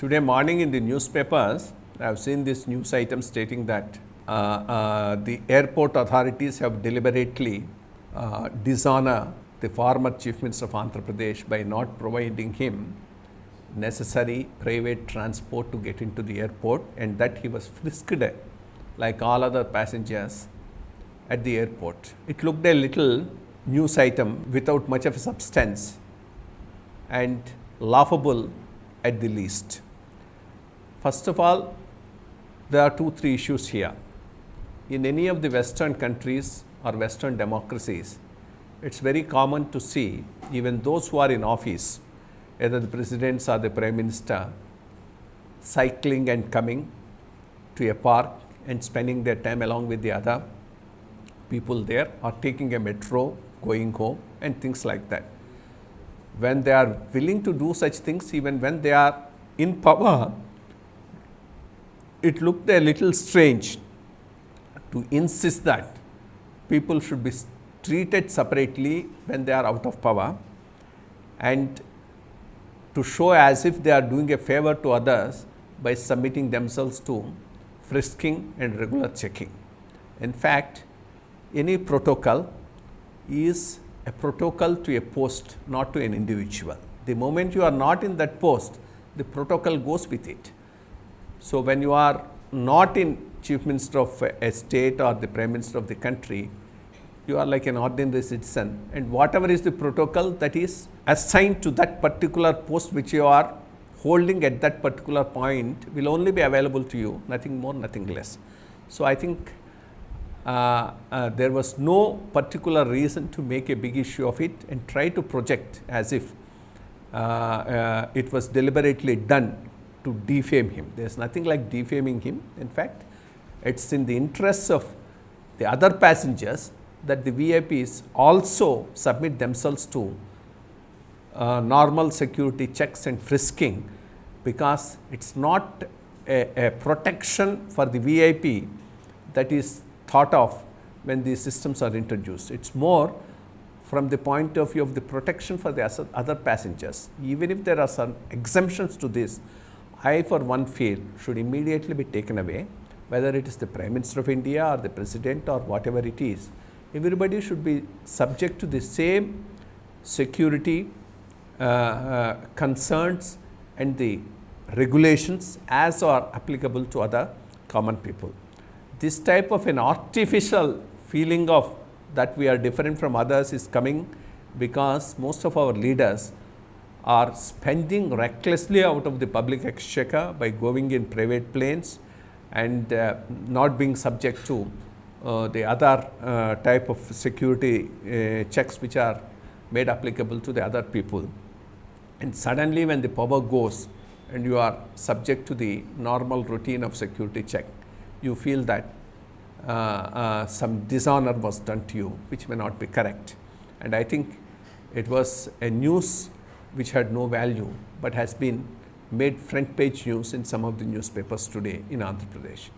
Today morning in the newspapers, I have seen this news item stating that the airport authorities have deliberately dishonor the former Chief Minister of Andhra Pradesh by not providing him necessary private transport to get into the airport, and that he was frisked like all other passengers at the airport. It looked a little news item without much of a substance and laughable at the least. First of all, there are 2-3 issues here. In any of the Western countries or Western democracies, it's very common to see even those who are in office, either the presidents or the prime minister, cycling and coming to a park and spending their time along with the other people there, or taking a metro, going home and things like that. When they are willing to do such things, even when they are in power, it looked a little strange to insist that people should be treated separately when they are out of power, and to show as if they are doing a favor to others by submitting themselves to frisking and regular checking. In fact, any protocol is a protocol to a post, not to an individual. The moment you are not in that post, the protocol goes with it. So, when you are not in Chief Minister of a state or the Prime Minister of the country, you are like an ordinary citizen, and whatever is the protocol that is assigned to that particular post which you are holding at that particular point will only be available to you, nothing more, nothing less. So, I think there was no particular reason to make a big issue of it and try to project as if it was deliberately done to defame him. There is nothing like defaming him. In fact, it is in the interests of the other passengers that the VIPs also submit themselves to normal security checks and frisking, because it is not a protection for the VIP that is thought of when these systems are introduced. It is more from the point of view of the protection for the other passengers. Even if there are some exemptions to this, I for one feel should immediately be taken away, whether it is the Prime Minister of India or the President or whatever it is. Everybody should be subject to the same security concerns and the regulations as are applicable to other common people. This type of an artificial feeling of that we are different from others is coming because most of our leaders are spending recklessly out of the public exchequer by going in private planes and not being subject to the other type of security checks which are made applicable to the other people. And suddenly when the power goes and you are subject to the normal routine of security check, you feel that some dishonor was done to you, which may not be correct. And I think it was a news which had no value, but has been made front page news in some of the newspapers today in Andhra Pradesh.